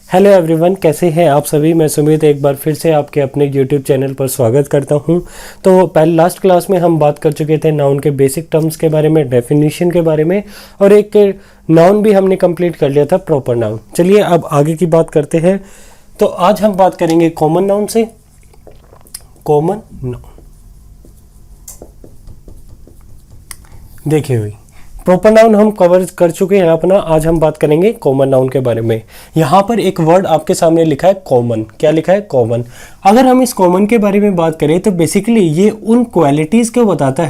Hello everyone, कैसे हैं आप सभी। मैं सुमित एक बार फिर से आपके अपने यूट्यूब चैनल पर स्वागत करता हूं। तो पहले लास्ट क्लास में हम बात कर चुके थे नाउन के बेसिक टर्म्स के बारे में, डेफिनेशन के बारे में, और एक नाउन भी हमने कंप्लीट कर लिया था, प्रॉपर नाउन। चलिए अब आगे की बात करते हैं। तो आज हम बात करेंगे कॉमन नाउन से। कॉमन नाउन देखिए भाई, प्रॉपर नाउन हम कवर कर चुके हैं अपना। आज हम बात करेंगे कॉमन नाउन के बारे में। यहाँ पर एक वर्ड आपके सामने लिखा है कॉमन। क्या लिखा है? कॉमन। अगर हम इस कॉमन के बारे में बात करें तो बेसिकली ये उन क्वालिटीज़ को बताता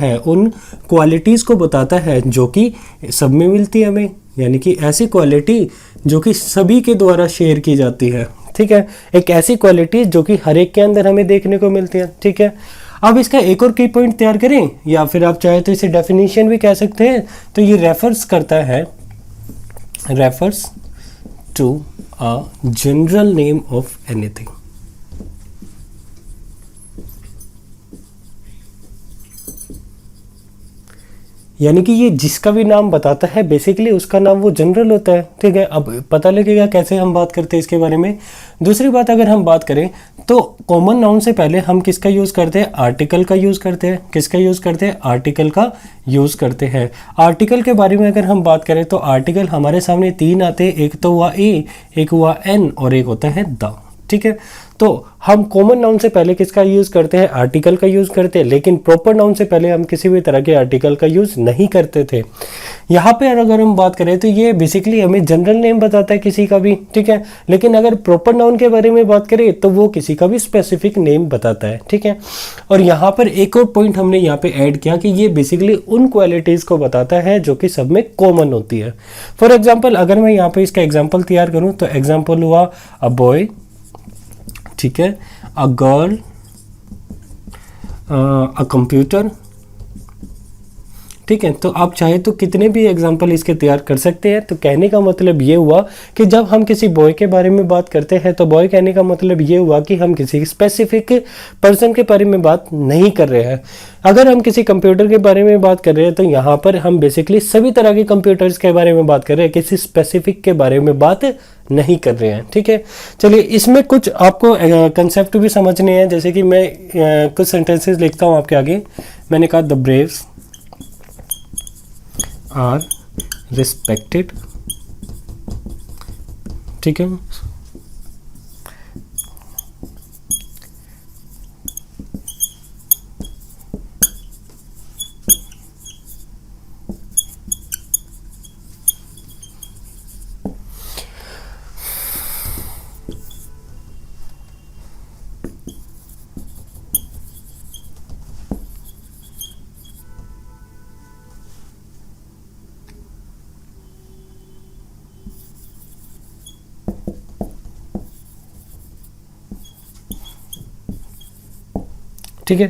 है, जो कि सब में मिलती है हमें, यानी कि ऐसी क्वालिटी जो कि सभी के द्वारा शेयर की जाती है। ठीक है, एक ऐसी क्वालिटी जो कि हर एक के अंदर हमें देखने को मिलती है। ठीक है, अब इसका एक और की पॉइंट तैयार करें, या फिर आप चाहे तो इसे डेफिनेशन भी कह सकते हैं। तो ये refers to a general name of anything. यानी कि ये जिसका भी नाम बताता है बेसिकली उसका नाम वो जनरल होता है। ठीक है, अब पता लगेगा कैसे हम बात करते हैं इसके बारे में। दूसरी बात, अगर हम बात करें तो कॉमन नाउन से पहले हम किसका यूज़ करते हैं? आर्टिकल का यूज़ करते हैं। किसका यूज़ करते हैं? आर्टिकल का यूज़ करते हैं। आर्टिकल के बारे में अगर हम बात करें तो आर्टिकल हमारे सामने तीन आते हैं। एक तो हुआ ए, एक हुआ एन, और एक होता है द। ठीक है, तो हम कॉमन नाउन से पहले किसका यूज़ करते हैं? आर्टिकल का यूज़ करते हैं। लेकिन प्रॉपर नाउन से पहले हम किसी भी तरह के आर्टिकल का यूज़ नहीं करते थे। यहाँ पे अगर हम बात करें तो ये बेसिकली हमें जनरल नेम बताता है किसी का भी। ठीक है, लेकिन अगर प्रॉपर नाउन के बारे में बात करें तो वो किसी का भी स्पेसिफिक नेम बताता है। ठीक है, और यहाँ पर एक और पॉइंट हमने यहाँ पे ऐड किया कि ये बेसिकली उन क्वालिटीज़ को बताता है जो कि सब में कॉमन होती है। फॉर एग्जाम्पल, अगर मैं यहाँ पे इसका एग्जाम्पल तैयार करूँ तो एग्जाम्पल हुआ अ बॉय, ठीक है, अ गर्ल, अ कंप्यूटर। ठीक है, तो आप चाहे तो कितने भी एग्जाम्पल इसके तैयार कर सकते हैं। तो कहने का मतलब ये हुआ कि जब हम किसी बॉय के बारे में बात करते हैं तो बॉय कहने का मतलब ये हुआ कि हम किसी स्पेसिफिक पर्सन के बारे में बात नहीं कर रहे हैं। अगर हम किसी कंप्यूटर के बारे में बात कर रहे हैं तो यहाँ पर हम बेसिकली सभी तरह के कंप्यूटर्स के बारे में बात कर रहे हैं, किसी स्पेसिफिक के बारे में बात नहीं कर रहे हैं। ठीक है, चलिए इसमें कुछ आपको कंसेप्ट भी समझने हैं। जैसे कि मैं कुछ सेंटेंसेस लिखता हूँ आपके आगे। मैंने कहा द ब्रेव्स आर रिस्पेक्टेड। ठीक है, ठीक है,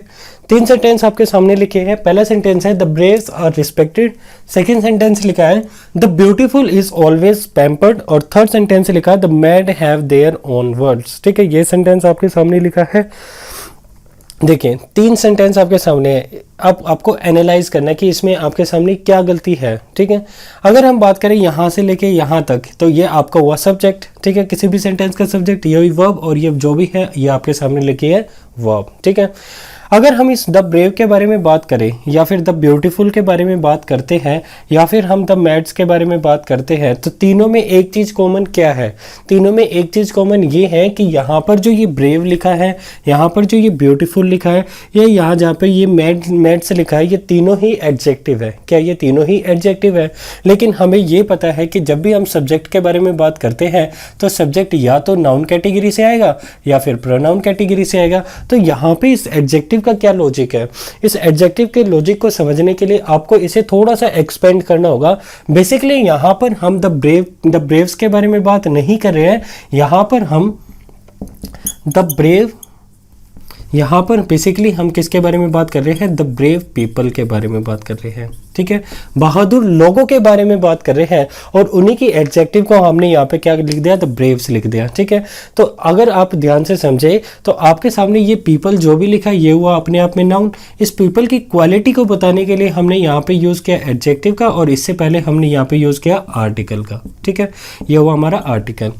तीन सेंटेंस आपके सामने लिखे हैं। पहला सेंटेंस है the braves are respected. Second sentence लिखा है the beautiful is always pampered. और थर्ड सेंटेंस लिखा है the mad have their own words. ठीक है, ये सेंटेंस आपके सामने लिखा है। देखिए, तीन सेंटेंस आपके सामने है। अब आपको एनालाइज करना है कि इसमें आपके सामने क्या गलती है। ठीक है, अगर हम बात करें यहाँ से लेके यहाँ तक तो ये आपका हुआ सब्जेक्ट। ठीक है, किसी भी सेंटेंस का सब्जेक्ट, ये वर्ब, और ये जो भी है ये आपके सामने लिखी है वर्ब। ठीक है, अगर हम इस द ब्रेव के बारे में बात करें, या फिर द ब्यूटीफुल के बारे में बात करते हैं, या फिर हम द मैड्स के बारे में बात करते हैं, तो तीनों में एक चीज़ कॉमन क्या है? तीनों में एक चीज़ कॉमन ये है कि यहाँ पर जो ये ब्रेव लिखा है, यहाँ पर जो ये ब्यूटीफुल लिखा है, या यहाँ जहाँ पर ये मैड्स लिखा है, ये तीनों ही एडजेक्टिव है। क्या ये तीनों ही एडजेक्टिव है? लेकिन हमें ये पता है कि जब भी हम सब्जेक्ट के बारे में बात करते हैं तो सब्जेक्ट या तो नाउन कैटेगरी से आएगा या फिर प्रोनाउन कैटेगरी से आएगा। तो यहाँ पे इस एडजेक्टिव का क्या लॉजिक है? इस एडजेक्टिव के लॉजिक को समझने के लिए आपको इसे थोड़ा सा एक्सपेंड करना होगा। बेसिकली यहाँ पर हम द ब्रेव्स के बारे में बात नहीं कर रहे हैं। यहाँ पर हम बेसिकली हम किसके बारे में बात कर रहे हैं? द ब्रेव पीपल के बारे में बात कर रहे हैं। ठीक है, बहादुर लोगों के बारे में बात कर रहे हैं और उन्हीं की एडजेक्टिव को हमने यहाँ पे क्या लिख दिया, द ब्रेव्स लिख दिया। ठीक है, तो अगर आप ध्यान से समझे तो आपके सामने ये पीपल जो भी लिखा ये हुआ अपने आप में नाउन। इस पीपल की क्वालिटी को बताने के लिए हमने यहाँ पे यूज किया एडजेक्टिव का और इससे पहले हमने यहाँ पे यूज किया आर्टिकल का। ठीक है, ये हुआ हमारा आर्टिकल।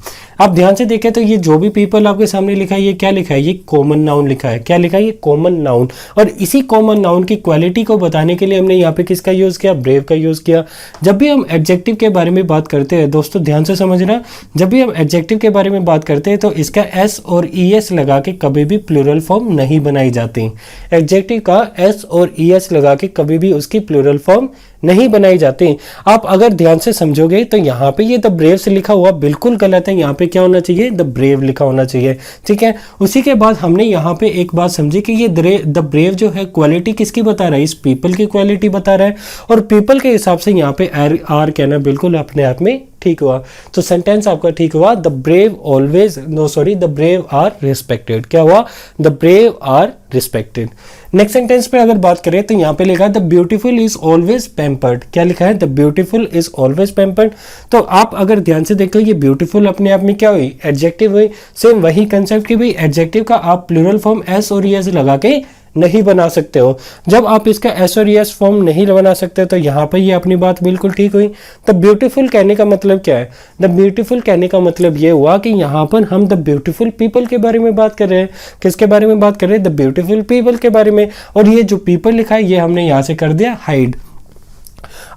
आप ध्यान से देखें तो ये जो भी पीपल आपके सामने लिखा है ये क्या लिखा है, ये कॉमन नाउन लिखा है। क्या लिखा है, ये कॉमन नाउन। और इसी कॉमन नाउन की क्वालिटी को बताने के लिए हमने यहाँ पे किसका यूज किया, ब्रेव का यूज किया। जब भी हम एडजेक्टिव के बारे में बात करते हैं दोस्तों, ध्यान से समझना, जब भी हम एडजेक्टिव के बारे में बात करते हैं तो इसका एस और ई एस लगा के कभी भी प्लूरल फॉर्म नहीं बनाई जाती। एडजेक्टिव का एस और ई एस लगा के कभी भी उसकी प्लूरल फॉर्म नहीं बनाई जाती। आप अगर ध्यान से समझोगे तो यहाँ पे ये द ब्रेव से लिखा हुआ बिल्कुल गलत है, यहाँ पे क्या होना चाहिए, द ब्रेव लिखा होना चाहिए। ठीक है, उसी के बाद हमने यहाँ पे एक बात समझी कि ये द ब्रेव जो है क्वालिटी किसकी बता रहा है, इस पीपल की क्वालिटी बता रहा है और पीपल के हिसाब से यहाँ पे आर कहना बिल्कुल अपने आप में ठीक हुआ। तो सेंटेंस आपका ठीक हुआ, the brave always, no sorry, the brave are respected. क्या हुआ, the brave are respected. Next sentence पे अगर बात करें तो यहाँ पे लिखा है the beautiful is always pampered. क्या लिखा है, the beautiful is always pampered. तो आप अगर ध्यान से देखो ये ब्यूटीफुल अपने आप में क्या हुई, एडजेक्टिव हुई। सेम वही कंसेप्ट की भाई एडजेक्टिव का आप प्लूरल फॉर्म एस और एस लगा के नहीं बना सकते हो। जब आप इसका एस और एस फॉर्म नहीं बना सकते तो यहाँ पर ये अपनी बात बिल्कुल ठीक हुई। द ब्यूटीफुल कहने का मतलब क्या है, द ब्यूटीफुल कहने का मतलब ये हुआ कि यहाँ पर हम द ब्यूटीफुल पीपल के बारे में बात कर रहे हैं। किसके बारे में बात कर रहे हैं, द ब्यूटीफुल पीपल के बारे में। और ये जो पीपल लिखा है ये हमने यहाँ से कर दिया हाइड।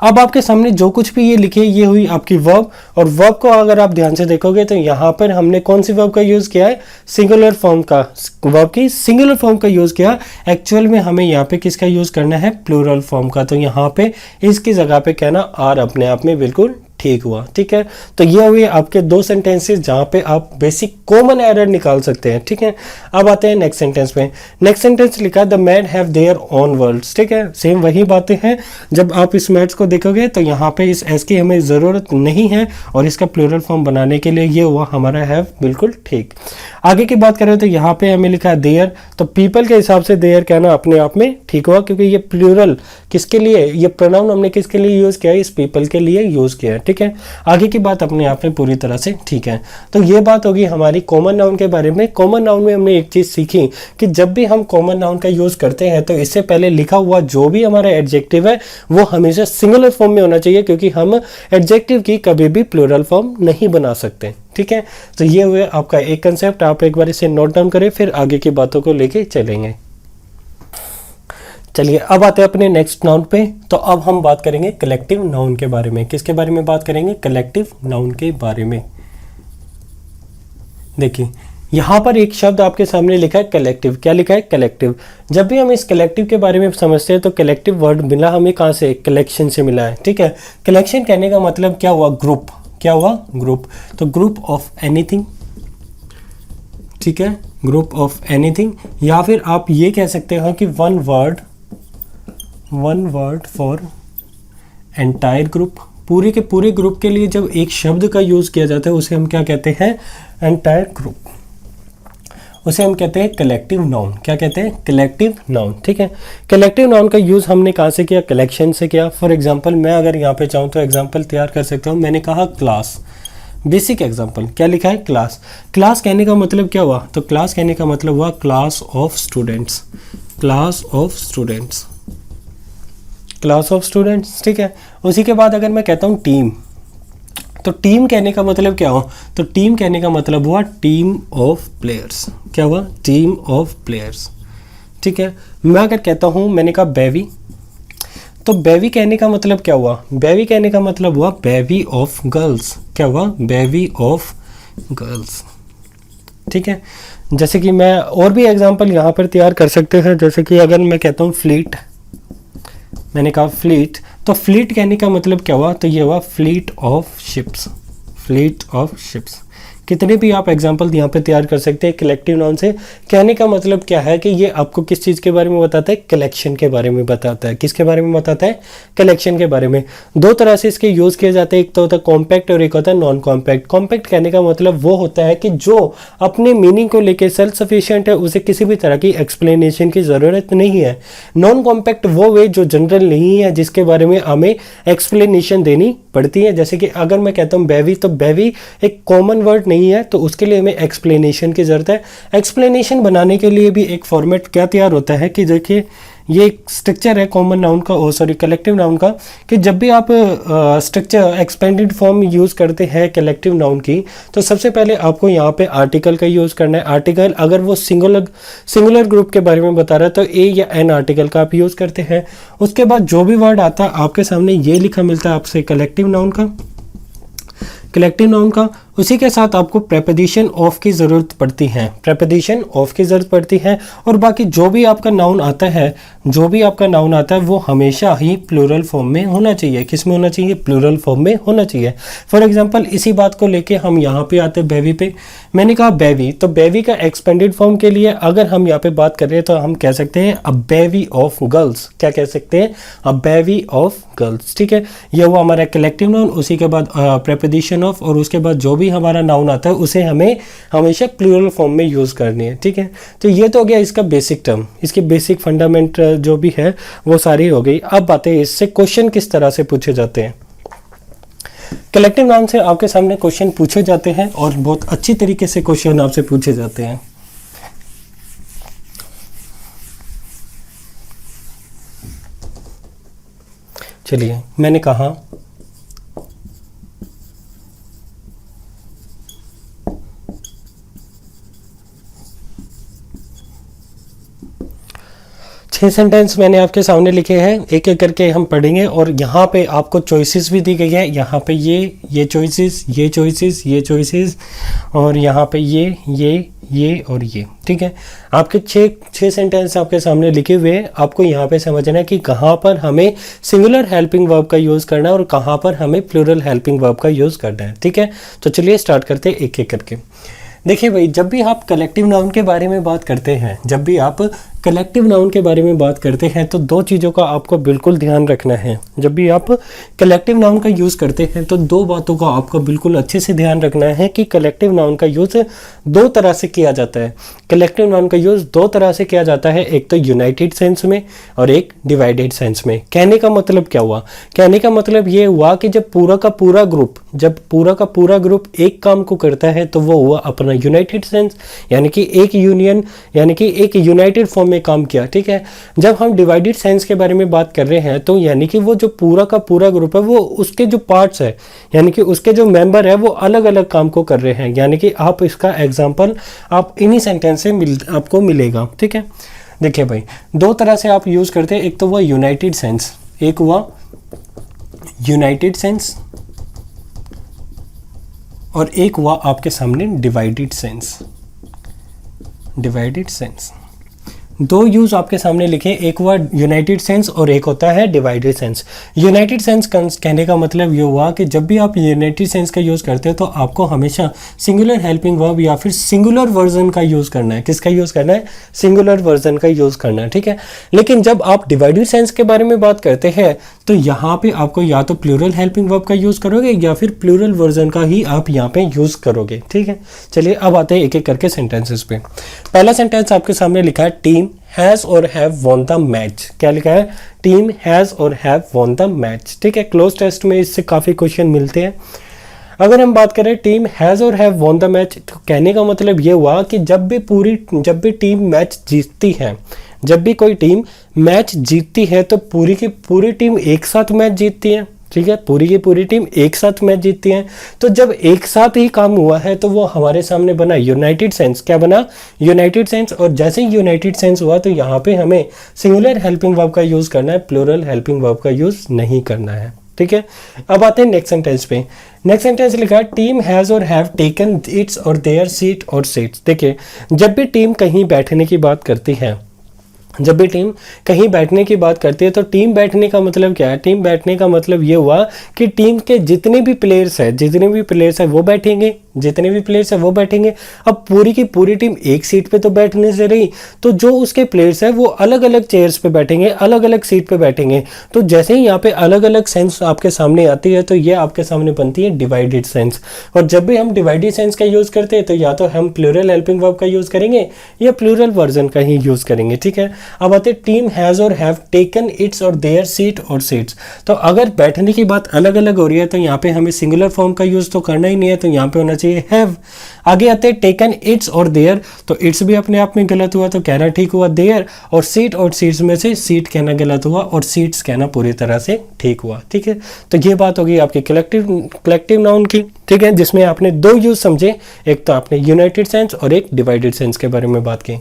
अब आपके सामने जो कुछ भी ये लिखे ये हुई आपकी वर्ब, और वर्ब को अगर आप ध्यान से देखोगे तो यहाँ पर हमने कौन सी वर्ब का यूज किया है, सिंगुलर फॉर्म का, वर्ब की सिंगुलर फॉर्म का यूज किया। एक्चुअल में हमें यहाँ पे किसका यूज करना है, प्लूरल फॉर्म का। तो यहाँ पे इसकी जगह पे कहना आर अपने आप में बिल्कुल ठीक हुआ। ठीक है, तो ये हुए आपके दो सेंटेंसेस जहां पे आप बेसिक कॉमन एरर निकाल सकते हैं। ठीक है, अब आते हैं नेक्स्ट सेंटेंस में। नेक्स्ट सेंटेंस लिखा the man have their own worlds. ठीक है, सेम वही बातें हैं। जब आप इस मैथ्स को देखोगे तो यहाँ पे इस एस की हमें ज़रूरत नहीं है और इसका प्लूरल फॉर्म बनाने के लिए ये हुआ हमारा हैव बिल्कुल ठीक। आगे की बात करें तो यहाँ पे हमें लिखा है देयर, तो पीपल के हिसाब से देयर कहना अपने आप में ठीक हुआ क्योंकि ये प्लूरल किसके लिए, ये प्रोनाउन हमने किसके लिए यूज़ किया है, इस पीपल के लिए यूज़ किया है। ठीक है, आगे की बात अपने आप में पूरी तरह से ठीक है। तो ये बात होगी हमारी कॉमन नाउन के बारे में। कॉमन नाउन में हमने एक चीज़ सीखी कि जब भी हम कॉमन नाउन का यूज़ करते हैं तो इससे पहले लिखा हुआ जो भी हमारा एडजेक्टिव है वो हमेशा सिंगुलर फॉर्म में होना चाहिए क्योंकि हम एडजेक्टिव की कभी भी प्लूरल फॉर्म नहीं बना सकते। ठीक है, तो ये हुए आपका एक कंसेप्ट, आप एक बार इसे नोट डाउन करें फिर आगे की बातों को लेके चलेंगे। चलिए अब आते हैं अपने नेक्स्ट नाउन पे। तो अब हम बात करेंगे कलेक्टिव नाउन के बारे में। किसके बारे में बात करेंगे, कलेक्टिव नाउन के बारे में। देखिए यहाँ पर एक शब्द आपके सामने लिखा है कलेक्टिव। क्या लिखा है, कलेक्टिव। जब भी हम इस कलेक्टिव के बारे में समझते हैं तो कलेक्टिव वर्ड मिला हमें कहाँ से, कलेक्शन से मिला है। ठीक है, कलेक्शन कहने का मतलब क्या हुआ, ग्रुप। क्या हुआ, ग्रुप। तो ग्रुप ऑफ एनीथिंग। ठीक है, ग्रुप ऑफ एनीथिंग, या फिर आप ये कह सकते हो कि one word for entire group. पूरे के पूरे ग्रुप के लिए जब एक शब्द का यूज किया जाता है उसे हम क्या कहते हैं, एंटायर ग्रुप। उसे हम कहते हैं कलेक्टिव नाउन। क्या कहते हैं, कलेक्टिव नाउन। ठीक है, कलेक्टिव नाउन का यूज हमने कहाँ से किया, कलेक्शन से किया। फॉर एग्जांपल मैं अगर यहाँ पे चाहूँ तो एग्जांपल तैयार कर सकता हूँ। मैंने कहा क्लास, बेसिक एग्जांपल। क्या लिखा है, क्लास। क्लास कहने का मतलब क्या हुआ, तो क्लास कहने का मतलब हुआ class of students. Class of students, class of students. ठीक है, उसी के बाद अगर मैं कहता हूँ टीम, तो टीम कहने का मतलब क्या हुआ, तो टीम कहने का मतलब हुआ टीम ऑफ प्लेयर्स। क्या हुआ, टीम ऑफ प्लेयर्स। ठीक है, मैं अगर कहता हूँ, मैंने कहा बेबी, तो बेबी कहने का मतलब क्या हुआ, बेबी कहने का मतलब हुआ बेबी ऑफ गर्ल्स। क्या हुआ, बेबी ऑफ गर्ल्स। ठीक है, जैसे कि मैं और भी एग्जांपल यहाँ पर तैयार कर सकते हैं। जैसे कि अगर मैं कहता हूँ फ्लीट, मैंने कहा फ्लीट, तो फ्लीट कहने का मतलब क्या हुआ, तो ये हुआ fleet of ships. Fleet of ships कितने भी आप एग्जाम्पल यहाँ पे तैयार कर सकते हैं कलेक्टिव नाउन से। कहने का मतलब क्या है कि ये आपको किस चीज़ के बारे में बताता है, कलेक्शन के बारे में बताता है। किसके बारे में बताता है, कलेक्शन के बारे में। दो तरह से इसके यूज़ किए जाते हैं, एक तो होता है कॉम्पैक्ट और एक होता है नॉन कॉम्पैक्ट। कॉम्पैक्ट कहने का मतलब वो होता है कि जो अपने मीनिंग को लेकर सेल्फ सफिशिएंट है, उसे किसी भी तरह की एक्सप्लेनेशन की ज़रूरत नहीं है। नॉन कॉम्पैक्ट वो वे जो जनरल नहीं है, जिसके बारे में हमें एक्सप्लेनेशन देनी पड़ती है। जैसे कि अगर मैं कहता हूँ बेबी, तो बेबी एक कॉमन वर्ड नहीं है, तो उसके लिए हमें एक्सप्लेनेशन की ज़रूरत है। एक्सप्लेनेशन बनाने के लिए भी एक फॉर्मेट क्या तैयार होता है कि देखिए ये एक स्ट्रक्चर है कॉमन नाउन का, कलेक्टिव नाउन का, कि जब भी आप स्ट्रक्चर एक्सपेंडेड फॉर्म यूज़ करते हैं कलेक्टिव नाउन की, तो सबसे पहले आपको यहाँ पे आर्टिकल का यूज़ करना है। आर्टिकल अगर वो सिंगुलर ग्रुप के बारे में बता रहा है तो ए या एन आर्टिकल का आप यूज़ करते हैं। उसके बाद जो भी वर्ड आता है आपके सामने ये लिखा मिलता है आपसे कलेक्टिव नाउन का, उसी के साथ आपको प्रेपोजिशन ऑफ की ज़रूरत पड़ती है। और बाकी जो भी आपका नाउन आता है वो हमेशा ही प्लूरल फॉर्म में होना चाहिए। किस में होना चाहिए, प्लूरल फॉर्म में होना चाहिए। फॉर एग्जांपल इसी बात को लेके हम यहाँ पे आते हैं बेबी पे। मैंने कहा बेबी, तो बेबी का एक्सपेंडेड फॉर्म के लिए अगर हम यहाँ पे बात कर रहे हैं तो हम कह सकते हैं अ बेबी ऑफ गर्ल्स। क्या कह सकते हैं, अ बेबी ऑफ गर्ल्स। ठीक है, यह हुआ हमारा कलेक्टिव नाउन। उसी के बाद प्रेपोजिशन ऑफ, और उसके बाद जो भी हमारा नाउन आता है उसे हमें हमेशा प्लूरल फॉर्म में यूज़ करनी है। ठीक है, तो ये तो हो गया इसका बेसिक टर्म, इसके बेसिक फंडामेंट जो भी है वो सारी हो गई। अब बातें इससे क्वेश्चन किस तरह से पूछे जाते हैं। कलेक्टिव नाउन से आपके सामने क्वेश्चन पूछे जाते हैं और बहुत अच्छी तरीके से क्वेश्चन आपसे पूछे जाते हैं। चलिए, मैंने कहा छह सेंटेंस मैंने आपके सामने लिखे हैं, एक एक करके हम पढ़ेंगे। और यहाँ पे आपको चॉइसेस भी दी गई है। यहाँ पे ये चॉइसेस और यहाँ पे ये और ये। ठीक है, आपके छह सेंटेंस आपके सामने लिखे हुए हैं। आपको यहाँ पे समझना है कि कहाँ पर हमें सिंगुलर हेल्पिंग वर्ब का यूज़ करना है और कहाँ पर हमें प्लूरल हेल्पिंग वर्ब का यूज़ करना है। ठीक है, तो चलिए स्टार्ट करते हैं एक एक करके। देखिए भाई, जब भी आप कलेक्टिव नाउन के बारे में बात करते हैं, तो दो चीज़ों का आपको बिल्कुल ध्यान रखना है। जब भी आप कलेक्टिव नाउन का यूज़ करते हैं तो दो बातों का आपको बिल्कुल अच्छे से ध्यान रखना है कि कलेक्टिव नाउन का यूज़ दो तरह से किया जाता है। कलेक्टिव नाउन का यूज़ दो तरह से किया जाता है, एक तो यूनाइटेड सेंस में और एक डिवाइडेड सेंस में। कहने का मतलब क्या हुआ, कहने का मतलब ये हुआ कि जब पूरा का पूरा ग्रुप एक काम को करता है तो वो हुआ अपना यूनाइटेड सेंस, यानी कि एक यूनियन, यानी कि एक यूनाइटेड फॉर्म में काम किया। ठीक है, जब हम डिवाइडेड सेंस के बारे में बात कर रहे हैं तो यानी कि वो जो पूरा का पूरा ग्रुप है वो उसके जो पार्ट्स है, यानी कि उसके जो मेंबर है वो अलग अलग काम को कर रहे हैं। यानी कि आप इसका एग्जांपल आप इन्हीं सेंटेंस से आपको मिलेगा। ठीक है, देखिए भाई, दो तरह से आप यूज करते हैं। एक तो हुआ यूनाइटेड सेंस, एक हुआ यूनाइटेड सेंस और एक हुआ आपके सामने डिवाइडेड सेंस। दो यूज आपके सामने लिखे, एक हुआ यूनाइटेड सेंस और एक होता है डिवाइडेड सेंस। यूनाइटेड सेंस कहने का मतलब ये हुआ कि जब भी आप यूनाइटेड सेंस का यूज़ करते हो तो आपको हमेशा सिंगुलर हेल्पिंग वर्ब या फिर सिंगुलर वर्जन का यूज़ करना है। किसका यूज़ करना है, सिंगुलर वर्जन का यूज़ करना है। ठीक है, लेकिन जब आप डिवाइडेड सेंस के बारे में बात करते हैं तो यहाँ पे आपको या तो प्लूरल हेल्पिंग वर्ब का यूज़ करोगे या फिर प्लूरल वर्जन का ही आप यहाँ पे यूज़ करोगे। ठीक है, चलिए अब आते हैं एक एक करके सेंटेंसेस पे। पहला सेंटेंस आपके सामने लिखा है, टीम हैज़ और हैव वॉन द मैच। क्या लिखा है, टीम हैज़ और हैव वॉन द मैच। ठीक है, क्लोज टेस्ट में इससे काफ़ी क्वेश्चन मिलते हैं। अगर हम बात करें टीम हैज़ और हैव वॉन द मैच, तो कहने का मतलब ये हुआ कि जब भी टीम मैच जीतती है, जब भी कोई टीम मैच जीतती है तो पूरी की पूरी टीम एक साथ मैच जीतती है। ठीक है, पूरी की पूरी टीम एक साथ मैच जीतती है। तो जब एक साथ ही काम हुआ है तो वो हमारे सामने बना यूनाइटेड सेंस। क्या बना, यूनाइटेड सेंस। और जैसे ही यूनाइटेड सेंस हुआ तो यहाँ पे हमें सिंगुलर हेल्पिंग वर्ब का यूज़ करना है, प्लूरल हेल्पिंग वर्ब का यूज़ नहीं करना है। ठीक है, अब आते हैं नेक्स्ट सेंटेंस पे। नेक्स्ट सेंटेंस लिखा है, टीम हैज़ और हैव टेकन इट्स और देयर सीट और सीट्स। देखिए, जब भी टीम कहीं बैठने की बात करती है, जब भी टीम कहीं बैठने की बात करती है तो टीम बैठने का मतलब क्या है, टीम बैठने का मतलब ये हुआ कि टीम के जितने भी प्लेयर्स हैं वो बैठेंगे। जितने भी प्लेयर्स है वो बैठेंगे। अब पूरी की पूरी टीम एक सीट पे तो बैठने से रही, तो जो उसके प्लेयर्स है वो अलग अलग चेयर्स पे बैठेंगे, अलग अलग सीट पे बैठेंगे। तो जैसे ही यहाँ पे अलग अलग सेंस आपके सामने आती है तो ये आपके सामने बनती है डिवाइडेड सेंस। और जब भी हम डिवाइडेड सेंस का यूज करते हैं तो या तो हम प्लूरल हेल्पिंग वर्ब का यूज करेंगे या प्लूरल वर्जन का ही यूज करेंगे, ठीक है। अब आते टीम हैज और हैव टेकन इट्स और देयर सीट और सीट्स। तो अगर बैठने की बात अलग अलग हो रही है तो यहाँ पे हमें सिंगुलर फॉर्म का यूज तो करना ही नहीं है, तो यहाँ पे होना चाहिए हैव। आगे आते हैं टेकन इट्स और देयर, तो इट्स भी अपने आप में गलत हुआ तो कहना ठीक हुआ देयर, और सीट और सीट्स में से सीट कहना गलत हुआ और सीट्स कहना पूरी तरह से ठीक हुआ, ठीक है। तो ये बात होगी आपकी कलेक्टिव नाउन की, ठीक है, जिसमें आपने दो यूज समझे, एक तो आपने यूनाइटेड सेंस और एक डिवाइडेड सेंस के बारे में बात की।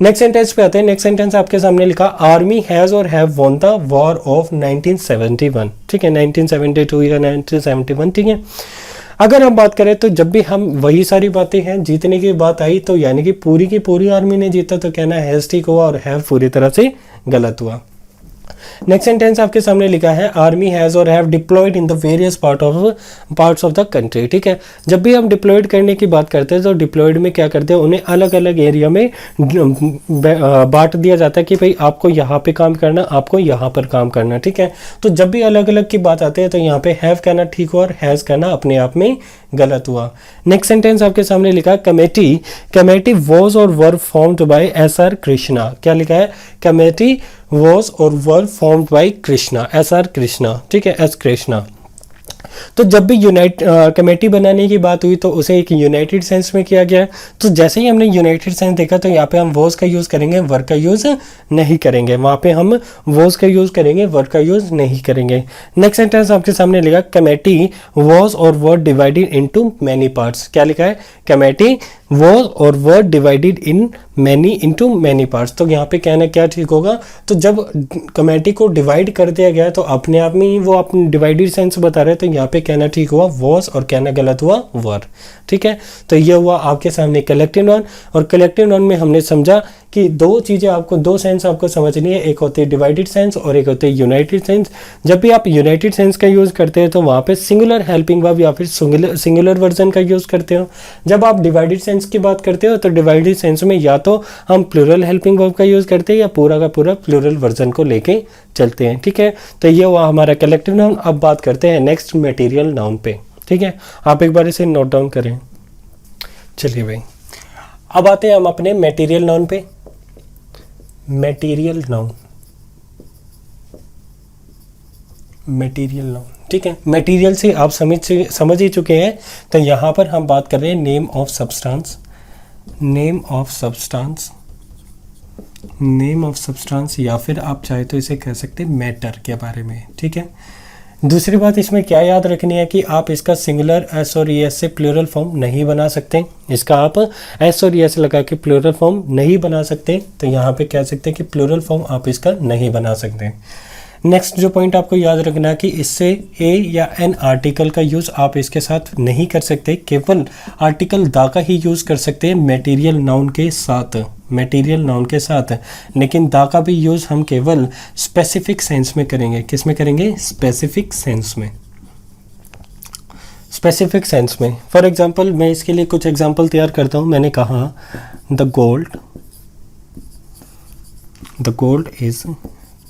नेक्स्ट सेंटेंस पे आते हैं। नेक्स्ट सेंटेंस आपके सामने लिखा आर्मी हैज और have won the war of 1971, ठीक है, 1972 या 1971, ठीक है। अगर हम बात करें तो जब भी हम वही सारी बातें हैं जीतने की बात आई तो यानी कि पूरी की पूरी आर्मी ने जीता तो कहना हैज ठीक हुआ और हैव पूरी तरह से गलत हुआ। नेक्स्ट सेंटेंस आपके सामने लिखा है आर्मी हैज और have deployed in the various parts of the country, ठीक है। जब भी हम डिप्लॉयड करने की बात करते हैं तो डिप्लॉयड में क्या करते हैं, उन्हें अलग अलग एरिया में बांट दिया जाता है कि भाई आपको यहाँ पे काम करना, आपको यहाँ पर काम करना, ठीक है। तो जब भी अलग अलग की बात आती है तो यहाँ पे हैव कहना ठीक हुआ और हैज कहना अपने आप में गलत हुआ। नेक्स्ट सेंटेंस आपके सामने लिखा है कमेटी वॉज और were formed by SR Krishna. क्या लिखा है, कमेटी वॉज और were formed by Krishna, SR Krishna, ठीक है, S कृष्णा। तो जब भी कमेटी बनाने की बात हुई तो उसे एक यूनाइटेड सेंस में किया गया। तो जैसे ही हमने यूनाइटेड सेंस देखा तो यहाँ पे हम वॉज का यूज करेंगे, वर का यूज नहीं करेंगे, वहां पे हम वॉज का यूज करेंगे, वर का यूज नहीं करेंगे। नेक्स्ट सेंटेंस आपके सामने लिखा कमेटी वॉज और were divided into many parts. क्या लिखा है, कमेटी वॉज और were divided into many parts. तो यहाँ पे कहना क्या ठीक होगा, तो जब कमेटी को डिवाइड कर दिया गया तो अपने आप में ही वो अपनी डिवाइडेड सेंस बता रहे हैं, तो यहाँ पे कहना ठीक हुआ वॉज और कहना गलत हुआ वर, ठीक है। तो ये हुआ आपके सामने कलेक्टिव नाउन। और कलेक्टिव नाउन में हमने समझा कि दो चीज़ें आपको, दो सेंस आपको समझनी है, एक होती है डिवाइडेड सेंस और एक होती है यूनाइटेड सेंस। जब भी आप यूनाइटेड सेंस का यूज़ करते हैं तो वहाँ पे सिंगुलर हेल्पिंग वर्ब या फिर सिंगुलर वर्जन का यूज़ करते हो। जब आप डिवाइडेड सेंस की बात करते हो तो डिवाइडेड सेंस में या तो हम प्लूरल हेल्पिंग वर्ब का यूज़ करते हैं या पूरा का पूरा प्लूरल वर्जन को लेके चलते हैं, ठीक है। तो ये हुआ हमारा कलेक्टिव नाउन। अब बात करते हैं नेक्स्ट मटेरियल नाउन पे, ठीक है। आप एक बार इसे नोट डाउन करें। चलिए भाई, अब आते हैं हम अपने मटेरियल नाउन पे। मटेरियल नाउन, ठीक है। मटेरियल से आप समझ ही चुके हैं। तो यहाँ पर हम बात कर रहे हैं नेम ऑफ सब्सटेंस, या फिर आप चाहे तो इसे कह सकते हैं मैटर के बारे में, ठीक है। दूसरी बात इसमें क्या याद रखनी है कि आप इसका सिंगुलर एस और एस से प्लूरल फॉर्म नहीं बना सकते। इसका आप एस और एस लगा के प्लूरल फॉर्म नहीं बना सकते। तो यहाँ पे कह सकते हैं कि प्लूरल फॉर्म आप इसका नहीं बना सकते। नेक्स्ट जो पॉइंट आपको याद रखना है कि इससे ए या एन आर्टिकल का यूज़ आप इसके साथ नहीं कर सकते, केवल आर्टिकल दा का ही यूज़ कर सकते हैं मटेरियल नाउन के साथ। लेकिन दा का भी यूज़ हम केवल स्पेसिफिक सेंस में करेंगे। किस में करेंगे, स्पेसिफिक सेंस में। फॉर एग्जाम्पल मैं इसके लिए कुछ एग्जाम्पल तैयार करता हूँ। मैंने कहा the gold is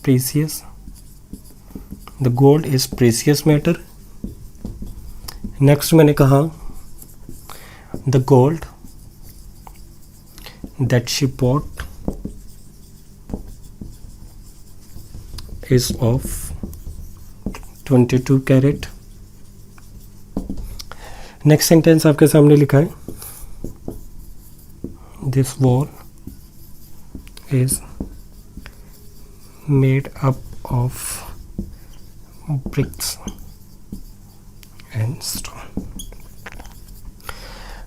precious, the gold is precious matter. Next मैंने कहा the gold that she bought is of 22 carat. Next sentence आपके सामने लिखा है this wall is made up of bricks and stone.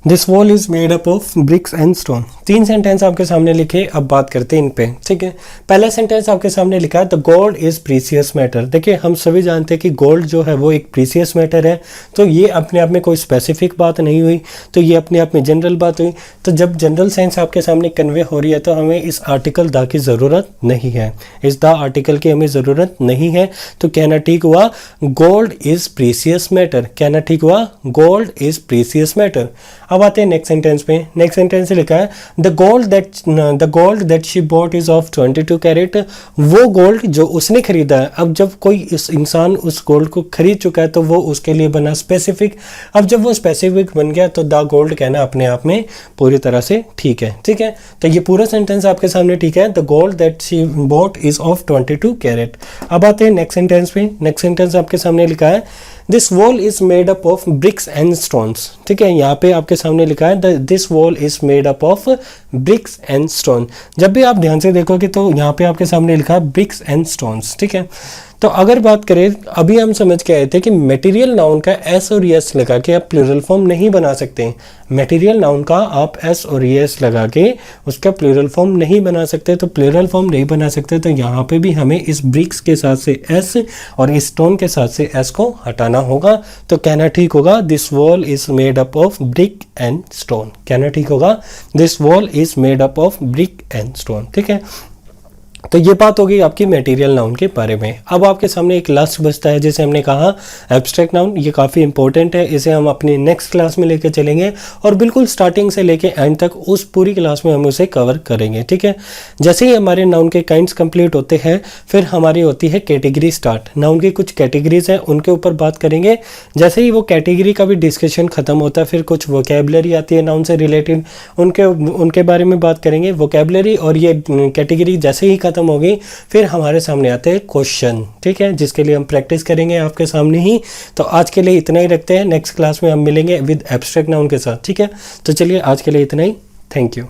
This wall is made up of bricks and stone. तीन sentence आपके सामने लिखे, अब बात करते हैं इन पे, ठीक है। पहला सेंटेंस आपके सामने लिखा है the gold is precious matter. देखिए हम सभी जानते हैं कि गोल्ड जो है वो एक प्रीसियस मैटर है, तो ये अपने आप में कोई स्पेसिफिक बात नहीं हुई, तो ये अपने आप में जनरल बात हुई। तो जब जनरल सेंस आपके सामने कन्वे हो रही है तो हमें इस आर्टिकल द की ज़रूरत नहीं है, इस द आर्टिकल की हमें ज़रूरत नहीं है। तो कहना ठीक हुआ गोल्ड इज प्रीसियस मैटर, कहना ठीक हुआ गोल्ड इज प्रीसियस मैटर। अब आते हैं नेक्स्ट सेंटेंस पे। नेक्स्ट सेंटेंस से लिखा है the gold that she bought is of 22 carat. वो गोल्ड जो उसने खरीदा है, अब जब कोई इस इंसान उस गोल्ड को खरीद चुका है तो वो उसके लिए बना स्पेसिफिक। अब जब वो स्पेसिफिक बन गया तो द गोल्ड कहना अपने आप में पूरी तरह से ठीक है, ठीक है। तो ये पूरा सेंटेंस आपके सामने ठीक है, the gold that she bought is of 22 carat. अब आते हैं नेक्स्ट सेंटेंस पे। नेक्स्ट सेंटेंस आपके सामने लिखा है this wall is made up of bricks and stones, ठीक है। यहाँ पे आपके सामने लिखा है this wall is made up of bricks and stone. जब भी आप ध्यान से देखोगे तो यहाँ पे आपके सामने लिखा है ब्रिक्स एंड स्टोन्स, ठीक है। तो अगर बात करें, अभी हम समझ के आए थे कि मटेरियल नाउन का एस और एस लगा के आप प्लूरल फॉर्म नहीं बना सकते। मटेरियल नाउन का आप एस और एस लगा के उसका प्लूरल फॉर्म नहीं बना सकते। तो प्लूरल फॉर्म नहीं बना सकते तो यहाँ पे भी हमें इस ब्रिक्स के साथ से एस और इस स्टोन के साथ से एस को हटाना होगा। तो कहना ठीक होगा this wall is made up of brick and stone, कहना ठीक होगा this wall is made up of brick and stone, ठीक है। तो ये बात हो गई आपकी मटेरियल नाउन के बारे में। अब आपके सामने एक लास्ट बचता है जिसे हमने कहा एब्स्ट्रैक्ट नाउन। ये काफ़ी इंपॉर्टेंट है, इसे हम अपनी नेक्स्ट क्लास में लेके चलेंगे और बिल्कुल स्टार्टिंग से लेके एंड तक उस पूरी क्लास में हम उसे कवर करेंगे, ठीक है। जैसे ही हमारे नाउन के काइंड्स कंप्लीट होते हैं फिर हमारी होती है कैटेगरी स्टार्ट। नाउन की कुछ कैटेगरीज हैं उनके ऊपर बात करेंगे। जैसे ही वो कैटेगरी का भी डिस्कशन खत्म होता है फिर कुछ वोकेबलरी आती है नाउन से रिलेटेड, उनके बारे में बात करेंगे। वोकेबलरी और ये कैटेगरी जैसे ही खत्म होगी फिर हमारे सामने आते हैं क्वेश्चन, ठीक है, जिसके लिए हम प्रैक्टिस करेंगे आपके सामने ही। तो आज के लिए इतना ही रखते हैं, नेक्स्ट क्लास में हम मिलेंगे विद एब्स्ट्रैक्ट नाउन के साथ, ठीक है। तो चलिए आज के लिए इतना ही, थैंक यू।